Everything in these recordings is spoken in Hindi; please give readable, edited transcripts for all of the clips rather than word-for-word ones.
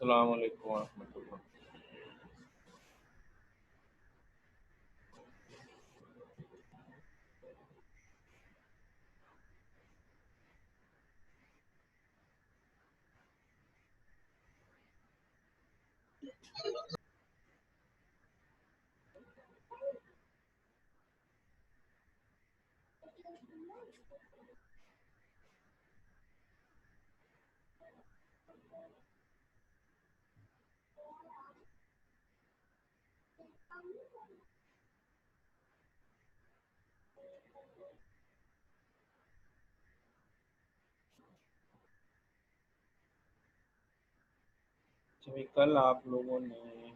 अस्सलाम वालेकुम वरहमतुल्लाह। कल आप लोगों ने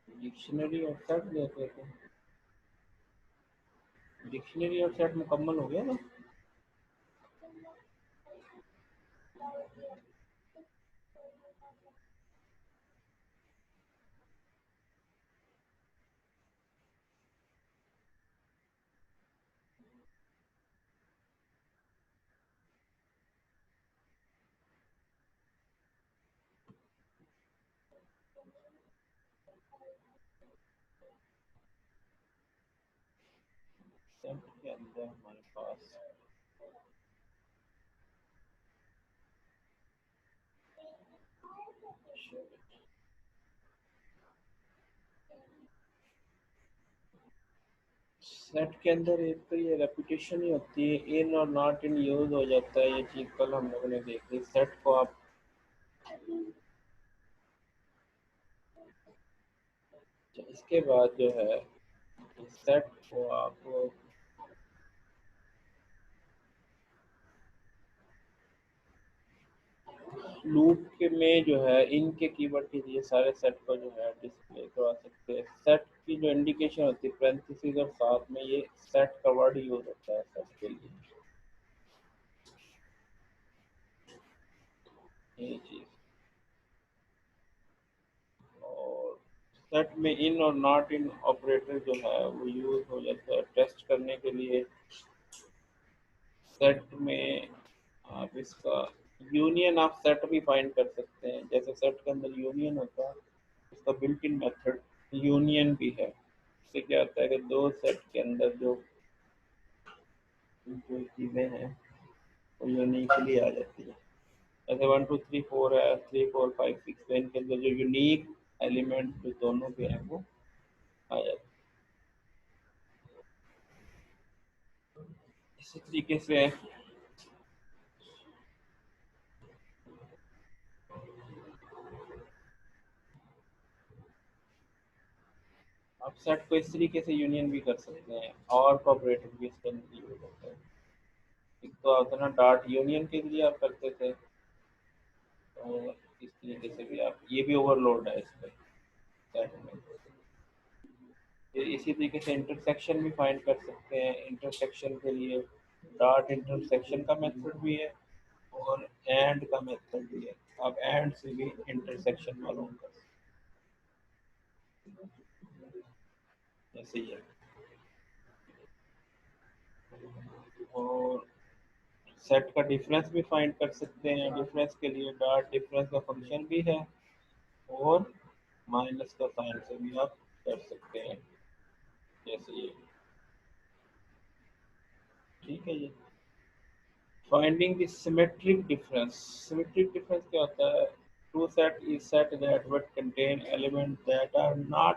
डिक्शनरी और सेट देखे थे। डिक्शनरी और सेट मुकम्मल हो गया था। सेट के अंदर हमारे पास सेट के अंदर एक तो ये रेपुटेशन ही होती है, इन और नॉट इन यूज हो जाता है। ये चीज़ कल हम लोगों ने देखी। सेट को आप इसके बाद जो है सेट को आप लूप के में जो है इनके कीवर्ड के लिए सारे सेट को जो है डिस्प्ले करवा सकते हैं। सेट की जो इंडिकेशन होती है पेरेंथेसिस और साथ में ये सेट का वर्ड यूज होता है सेट के लिए। ये चीज और सेट में इन और नॉट इन ऑपरेटर जो है वो यूज हो जाता है टेस्ट करने के लिए। सेट में आप इसका यूनियन आप सेट भी फाइंड कर सकते हैं। जैसे सेट के अंदर यूनियन होता है, उसका बिल्ट इन मेथड यूनियन भी है। इससे क्या होता है कि दो सेट के अंदर जो जो चीज़ें हैं वो यूनिकली आ जाती है। जैसे 1 2 3 4 है, 3 4 5 6 तो इनके अंदर जो यूनिक एलिमेंट जो दोनों के हैं वो आ जाते हैं। इसी तरीके से आप सेट को इस तरीके से यूनियन भी कर सकते हैं और कोऑपरेटर भी इसके अंदर यूज होता है। एक तो होता है ना डॉट यूनियन के लिए आप करते थे, तो इस तरीके से भी आप ये भी ओवरलोड है इस पर सेट में। फिर इसी तरीके से इंटरसेक्शन भी फाइंड कर सकते हैं। इंटरसेक्शन के लिए डॉट इंटरसेक्शन का मेथड भी है और एंड का मेथड भी है। आप एंड से भी इंटरसेक्शन मालूम कर सकते हैं, जैसे ये। और सेट का डिफरेंस भी फाइंड कर सकते हैं। डिफरेंस के लिए डॉट डिफरेंस का फंक्शन भी है और माइनस का साइन से भी आप कर सकते हैं, जैसे ये। ठीक है जी। Finding the symmetric difference. Symmetric difference क्या होता है? True set is set that would contain elements that are not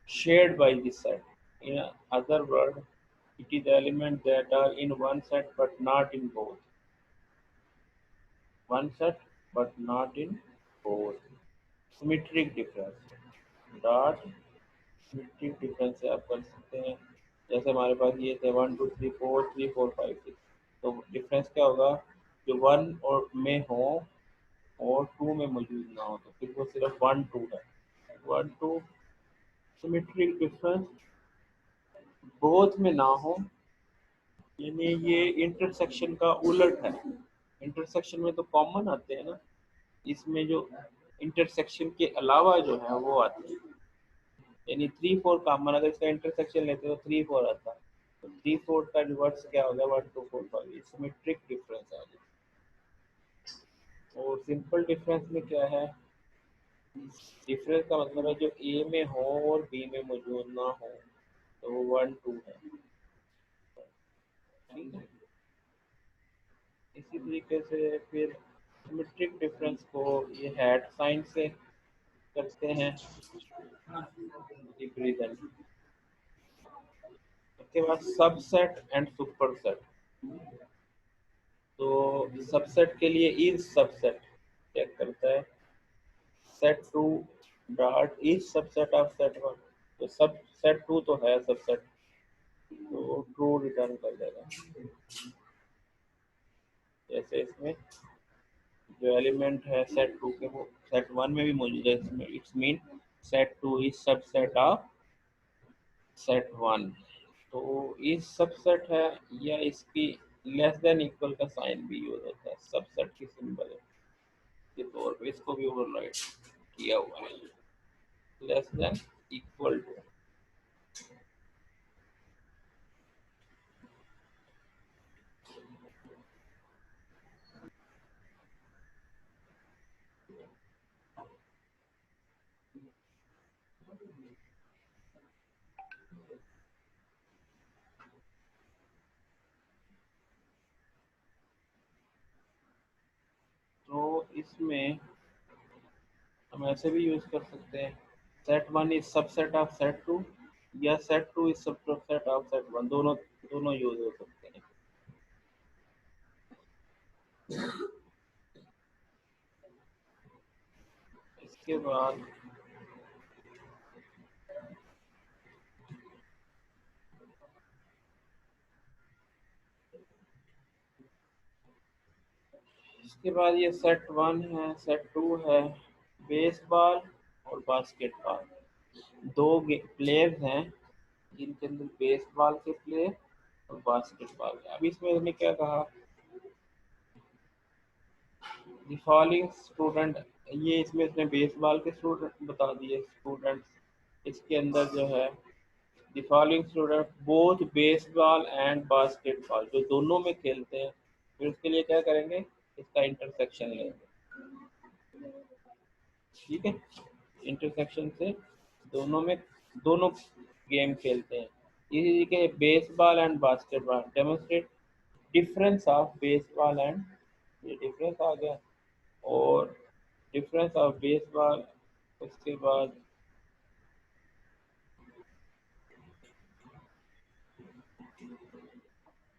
shared by the set. In other words, it is elements that are in one set but not in both. One set but not in both. Symmetric difference. Dot symmetric difference से आप कर सकते हैं। जैसे हमारे पास ये थे 1 2 3 4 3 4 5 6, तो डिफरेंस क्या होगा? जो वन और में हो और टू में मौजूद ना हो, तो फिर वो सिर्फ 1 2 है। 1 2 सिमेट्रिक डिफरेंस बोथ में ना हो, यानी ये इंटरसेक्शन का उलट है। इंटरसेक्शन में तो कॉमन आते हैं ना, इसमें जो इंटरसेक्शन के अलावा जो है वो आते हैं। यानी 3 4 कॉमन, अगर इसका इंटरसेक्शन लेते तो 3 4 आता। तो 3 4 का रिवर्स क्या हो गया? 1 2 4 5। ये सिमेट्रिक डिफरेंस आ गया। और सिंपल डिफरेंस में क्या है, डिफरेंस का मतलब है जो ए में हो और बी में मौजूद ना हो, तो वो 1 2 है। ठीक है। इसी तरीके से फिर सिमेट्रिक डिफरेंस को ये हैट साइन से करते हैं रिप्रेजेंट। उसके बाद सबसेट एंड सुपरसेट। तो सबसेट के लिए इज सबसेट चेक करता है, set to dot is subset of set one. तो सब सेट टू तो है सबसेट, तो ट्रू रिटर्न कर देगा। जैसे इसमें जो एलिमेंट है सेट टू के वो सेट वन में भी मौजूद है, इसमें it's mean set two is subset of set one. तो इज सबसेट है, या इसकी लेस देन इक्वल का साइन भी यूज होता है सबसेट की सिंबल के तौर पे, इसको भी ओवरराइड किया हुआ है, लेस देन इक्वल टू। तो इसमें हम ऐसे भी यूज कर सकते हैं, set one is subset of set two, या set two is subset of set one, दोनों दोनों यूज हो सकते हैं। इसके बाद ये सेट वन है, सेट टू है, बेसबॉल और बास्केटबॉल, दो प्लेयर्स हैं जिनके अंदर बेसबॉल के प्लेयर और बास्केटबॉल के। अब इसमें हमने क्या कहा, द फॉलोइंग स्टूडेंट, ये इसमें इसने बेसबॉल के स्टूडेंट बता दिए स्टूडेंट्स। इसके अंदर जो है the following student both baseball and basketball, जो दोनों में खेलते हैं, फिर उसके लिए क्या करेंगे, इसका इंटरसेक्शन लेंगे। ठीक है, इंटरसेक्शन से दोनों में, दोनों गेम खेलते हैं। इसी के baseball and basketball demonstrate difference of baseball and, ये डिफरेंस आ गया, और डिफरेंस ऑफ बेसबॉल। उसके बाद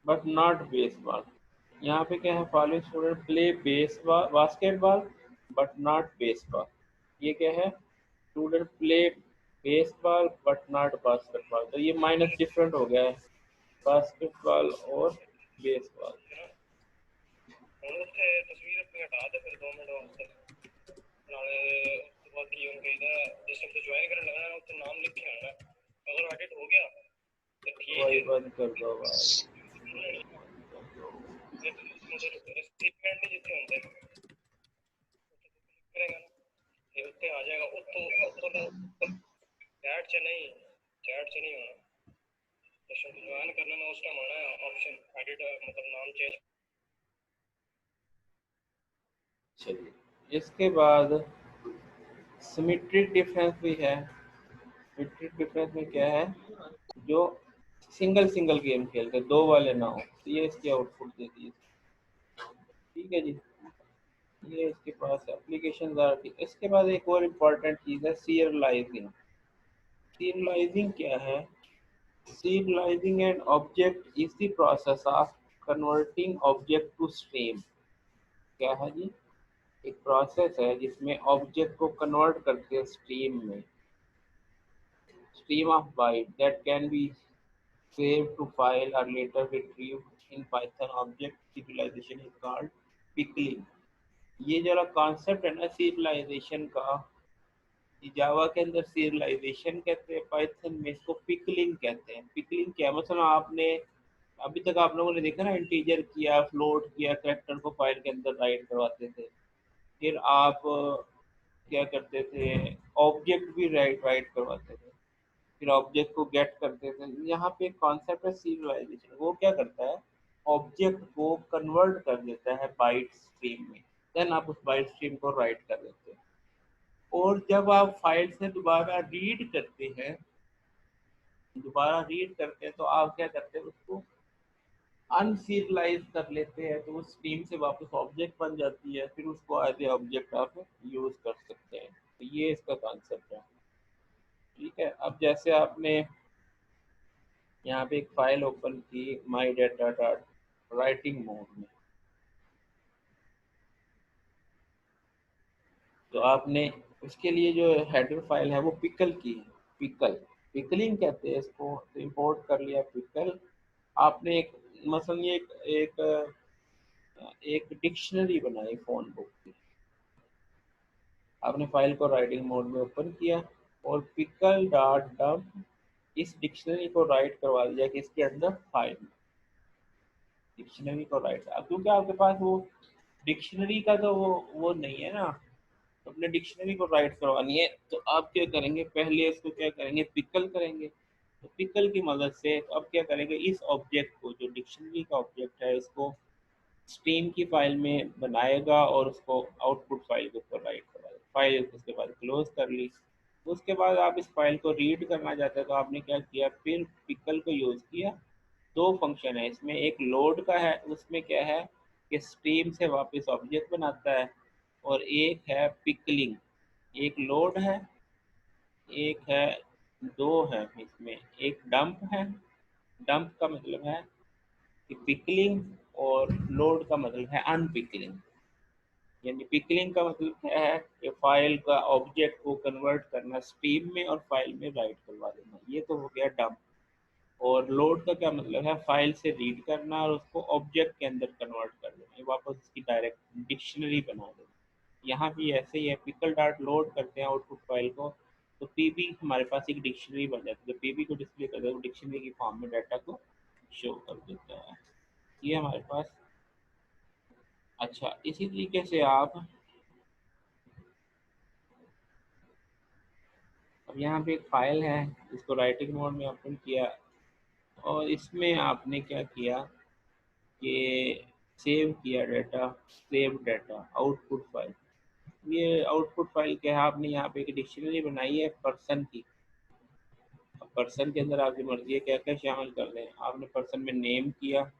बट नॉट बेसबॉल, यहाँ पे क्या है, following student play baseball basketball but not baseball. ये क्या है, student play baseball but not basketball, तो ये माइनस डिफरेंट हो गया है बास्केटबॉल और बेसबॉल। तस्वीर अपनी हटा दे फिर 2 मिनट वास्ते, नाले उसके बाद की उनके इधर जिस वक्त ज्वाइन करने लगना है तो नाम लिख के आना, अगर एडिट हो गया तो ठीक है, बंद कर दो भाई। रिसिपिएंट जितने होंगे करेगा ना, ये उत्ते आ जाएगा, उत्तो चैट से नहीं होना, सेशन को ज्वाइन करने में उस टाइम आना है ऑप्शन एडिट, मतलब नाम चेंज। चलिए, इसके बाद सिमेट्रिक डिफरेंस भी है। सिमेट्रिक डिफरेंस में क्या है, जो सिंगल सिंगल गेम खेलते, दो वाले ना हो, तो ये इसकी आउटपुट देती है। ठीक है जी, ये इसके पास एप्लीकेशन आ रही है। इसके बाद एक और इम्पॉर्टेंट चीज़ है सीरियलाइजिंग। सीरियलाइजिंग क्या है, serializing an object is the process of converting object to stream। क्या है जी, एक प्रोसेस है जिसमें ऑब्जेक्ट को कन्वर्ट करते हैं स्ट्रीम में, stream of byte that can be saved to file or later retrieved in Python। object serialization is called pickling। ये जरा कॉन्सेप्ट है ना सीरियलाइजेशन का, जावा के अंदर सीरियलाइजेशन कहते हैं, पाइथन में इसको पिकलिंग कहते हैं। पिकलिंग क्या मतलब, आपने अभी तक आप लोगों ने देखा ना, इंटीजर किया, फ्लोट किया, कैरेक्टर को फाइल के अंदर राइट करवाते थे, फिर आप क्या करते थे, ऑब्जेक्ट भी राइट राइट करवाते थे, फिर ऑब्जेक्ट को गेट करते थे। यहाँ पे कॉन्सेप्ट है सीरियलाइजेशन, वो क्या करता है, ऑब्जेक्ट को कन्वर्ट कर देता है बाइट स्ट्रीम में। देन आप उस बाइट स्ट्रीम को राइट कर देते हैं। और जब आप फाइल से दोबारा रीड करते हैं तो आप क्या करते हैं, उसको अनसीरियलाइज कर लेते हैं, तो वो स्ट्रीम से वापस ऑब्जेक्ट बन जाती है, फिर उसको एज ए ऑब्जेक्ट आप यूज कर सकते हैं। तो ये इसका कॉन्सेप्ट है। ठीक है, अब जैसे आपने यहाँ पे एक फाइल ओपन की माई डाटा डॉट राइटिंग मोड में, तो आपने उसके लिए जो हेडर फाइल है वो पिकल की है। पिकलिंग कहते हैं इसको। तो इंपोर्ट कर लिया पिकल। आपने एक मसलन ये एक डिक्शनरी बनाई फोन बुक की। आपने फाइल को राइटिंग मोड में ओपन किया और पिकल डॉट डम्प इस डिक्शनरी को राइट करवा दिया कि इसके अंदर फाइल डिक्शनरी को राइट। अब क्योंकि आपके पास वो डिक्शनरी का तो वो नहीं है ना, तो अपने डिक्शनरी को राइट करवानी है, तो आप क्या करेंगे, पहले इसको क्या करेंगे, पिकल करेंगे। तो पिकल की मदद से तो अब क्या करेंगे, इस ऑब्जेक्ट को जो डिक्शनरी का ऑब्जेक्ट है इसको स्ट्रीम की फाइल में बनाएगा और उसको आउटपुट फाइल के ऊपर राइट करवाएगा। फाइल उसके बाद क्लोज कर ली। उसके बाद आप इस फाइल को रीड करना चाहते हैं, तो आपने क्या किया, फिर पिकल को यूज़ किया। दो फंक्शन है इसमें, एक लोड का है, उसमें क्या है कि स्ट्रीम से वापस ऑब्जेक्ट बनाता है, और एक है पिकलिंग। एक लोड है, एक है, दो है इसमें, एक डंप है। डंप का मतलब है कि पिकलिंग, और लोड का मतलब है अनपिकलिंग। यानी पिकलिंग का मतलब क्या है कि फाइल का ऑब्जेक्ट को कन्वर्ट करना स्ट्रीम में और फाइल में राइट करवा देना, ये तो हो गया डंप। और लोड का क्या मतलब है, फाइल से रीड करना और उसको ऑब्जेक्ट के अंदर कन्वर्ट कर देना, ये वापस उसकी डायरेक्ट डिक्शनरी बना देना। यहाँ भी ऐसे ही है, पिकल डॉट लोड करते हैं आउटपुट फाइल को, तो पीबी हमारे पास एक डिक्शनरी बन जाती है। तो पीबी को डिस्प्ले कर देगा, डिक्शनरी की फॉर्म में डाटा को शो कर देता है। ये हमारे पास। अच्छा, इसी तरीके से आप अब यहाँ पे एक फाइल है, इसको राइटिंग मोड में ओपन किया, और इसमें आपने क्या किया कि सेव किया data, save data output file. ये आउटपुट फाइल क्या है, आपने यहाँ पे एक डिक्शनरी बनाई है पर्सन की। अब पर्सन के अंदर आपकी मर्जी है क्या क्या शामिल कर दें। आपने पर्सन में नेम किया,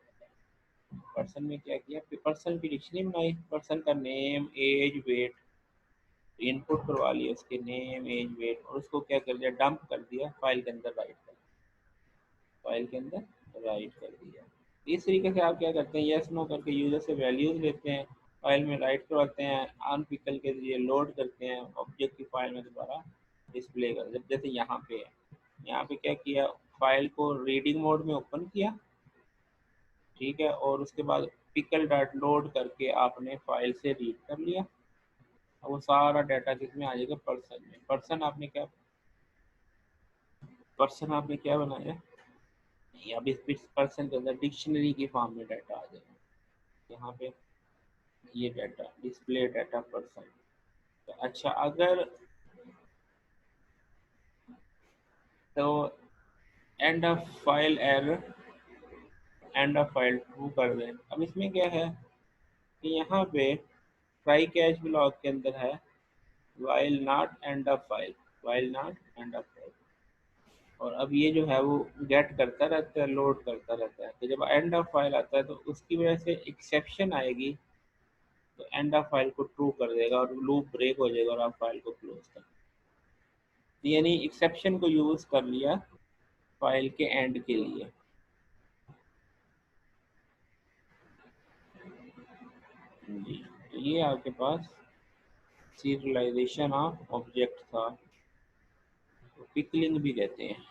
पर्सन में क्या किया, पर्सन की डिक्शनरी बनाई, पर्सन का नेम एज वेट इनपुट करवा लिया, उसके नेम एज वेट, और उसको क्या कर दिया, डंप कर दिया फाइल के अंदर, राइट कर दिया। इस तरीके से आप क्या करते हैं, यस नो करके यूजर से वैल्यूज लेते हैं, फाइल में राइट करवाते हैं, अनपिकल के जरिए लोड करते हैं, ऑब्जेक्ट की फाइल में दोबारा डिस्प्ले कर, जब जैसे यहाँ पे है। यहाँ पे क्या किया, फाइल को रीडिंग मोड में ओपन किया, ठीक है, और उसके बाद पिकल डॉट लोड करके आपने फाइल से रीड कर लिया। अब वो सारा डाटा किसमें आ जाएगा, पर्सन में। पर्सन आपने क्या बनाया, अब इस पर्सन के अंदर डिक्शनरी की फॉर्म में डाटा आ जाएगा। यहाँ पे ये डाटा डिस्प्ले डाटा पर्सन। तो अच्छा, अगर तो end of file error, end of file true कर दें। अब इसमें क्या है कि यहाँ पे ट्राई कैच ब्लॉक के अंदर है while not end of file, while not end of file. और अब ये जो है वो गेट करता रहता है, लोड करता रहता है। तो जब एंड ऑफ फाइल आता है तो उसकी वजह से एक्सेप्शन आएगी, तो एंड ऑफ फाइल को ट्रू कर देगा और लूप ब्रेक हो जाएगा और आप फाइल को क्लोज कर, यानी एक्सेप्शन को यूज कर लिया फाइल के एंड के लिए। जी, तो ये आपके पास सीरियलाइजेशन ऑफ ऑब्जेक्ट था, तो पिकलिंग भी कहते हैं।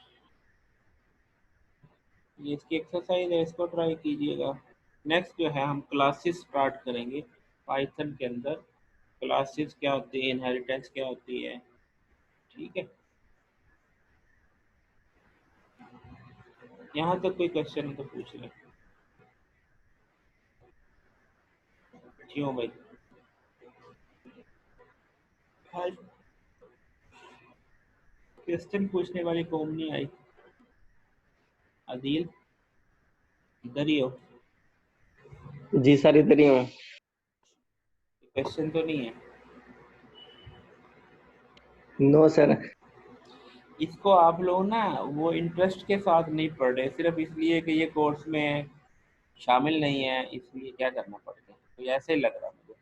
ये इसकी एक्सरसाइज है, इसको ट्राई कीजिएगा। नेक्स्ट जो है, हम क्लासेस स्टार्ट करेंगे पाइथन के अंदर। क्लासेस क्या होती है, इनहेरिटेंस क्या होती है, ठीक है। यहाँ तक कोई क्वेश्चन तो पूछ लें। क्यों भाई, क्वेश्चन पूछने वाली कौन नहीं आई, आदिल इधर ही हो। जी सर, इधर ही हूँ। क्वेश्चन तो नहीं है। No sir. इसको आप लोग ना वो इंटरेस्ट के साथ नहीं पढ़ रहे, सिर्फ इसलिए कि ये कोर्स में शामिल नहीं है इसलिए क्या करना पड़ता है, तो ऐसे ही लग रहा मुझे।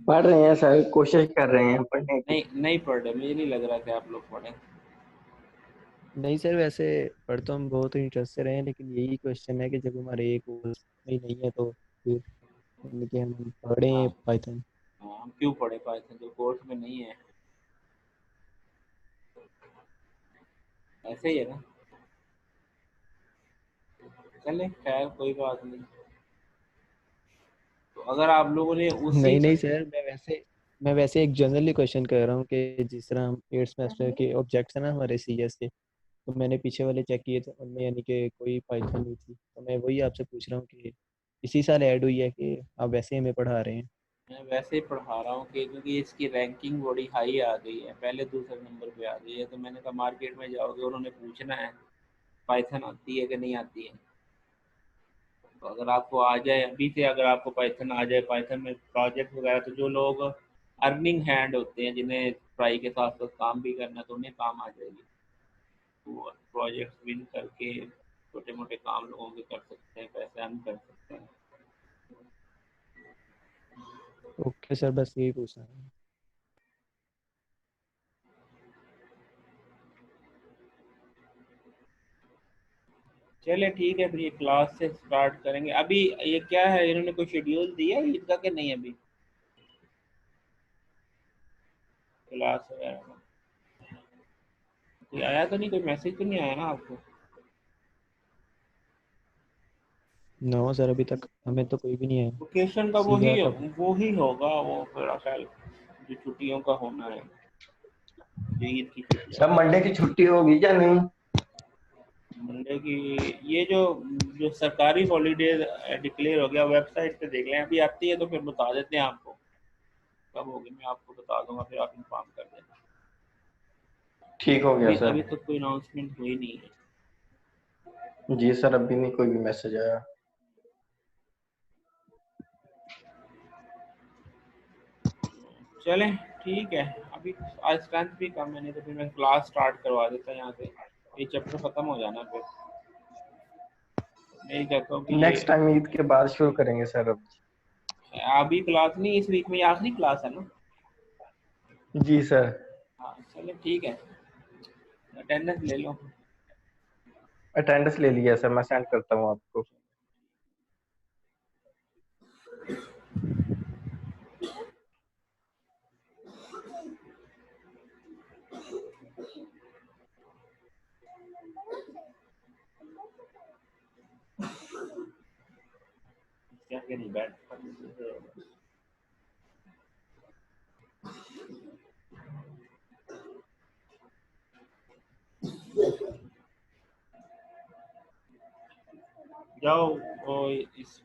पढ़ रहे हैं सर, कोशिश कर रहे हैं पढ़ने की। नहीं नहीं पढ़ रहे, मुझे नहीं लग रहा कि आप लोग पढ़े। नहीं सर, वैसे पढ़ तो हम बहुत इंटरेस्ट से रहे हैं, लेकिन यही क्वेश्चन है कि जब हमारे एक कोर्स में ही नहीं है तो फिर यानी कि हम पढ़ें हाँ पाइथन। हाँ, हम क्यों पढ़े पाइथन जो कोर्स में नहीं है, ऐसे ही है ना। चले खैर कोई बात नहीं। तो अगर आप लोगों ने उसी नहीं नहीं सर, मैं वैसे एक जनरली क्वेश्चन कर रहा हूँ कि जिस तरह हम एट सेमेस्टर के ऑब्जेक्ट्स हैं ना हमारे सीएस के, तो मैंने पीछे वाले चेक किए थे, उनमें यानी कि कोई पाइथन नहीं थी, तो मैं वही आपसे पूछ रहा हूँ कि इसी साल ऐड हुई है कि आप वैसे हमें पढ़ा रहे हैं। मैं वैसे ही पढ़ा रहा हूँ कि क्योंकि इसकी रैंकिंग बड़ी हाई आ गई है, पहले दूसरे नंबर पे आ गई है, तो मैंने कहा मार्केट में जाओगे उन्होंने पूछना है पाइथन आती है कि नहीं आती है। तो अगर आपको आ जाए अभी से, अगर आपको पाइथन आ जाए, पाइथन में प्रोजेक्ट वगैरह, तो जो लोग अर्निंग हैंड होते हैं जिन्हें पढ़ाई के साथ साथ काम भी करना है, तो उन्हें काम आ जाएगी। तो प्रोजेक्ट विन करके छोटे मोटे काम लोगों के कर सकते हैं, पैसे अर्न कर सकते हैं। ओके सर, बस यही पूछना है। चलिए ठीक है, फिर ये क्लास से स्टार्ट करेंगे। अभी ये क्या है, इन्होंने कोई शेड्यूल दिया है ईद का कि नहीं अभी, क्लास वगैरह का? कोई आया तो नहीं, कोई मैसेज तो नहीं आया ना आपको? नो सर, अभी तक हमें तो कोई भी नहीं है। वेकेशन का सीधा का वो ही होगा, वो मेरा ख्याल जो छुट्टियों का होना है, जो ईद की छुट्टियां। सर मंडे की छुट्टी होगी क्या नहीं? मंडे की, ये जो जो सरकारी हॉलीडेज डिक्लेयर हो गया, वेबसाइट पे देख लें, अभी आती है तो फिर बता देते हैं आपको कब होगी, मैं आपको बता दूंगा, फिर आप इन्फॉर्म कर देना। ठीक हो गया अभी सर। अभी तक कोई अनाउंसमेंट हुई नहीं है। जी सर, अभी नहीं कोई भी मैसेज आया। चलें ठीक है। अभी आज स्ट्रेंथ भी कम है, नहीं तो फिर मैं क्लास स्टार्ट करवा देता यहाँ से, ये चैप्टर ख़त्म हो जाना फिर। मैं ये चाहता हूँ कि ये नेक्स्ट टाइम ईद के बाद शुरू करेंगे सर अब। अभी क्लास नहीं, इस वीक में ये आखिरी क्लास है ना। जी सर। हाँ चलो ठीक है, अटेंडेंस ले लो। अटेंडेंस ले लिया सर, मैं सेंड करता हूँ आपको। Just getting bad. जाओ वो इस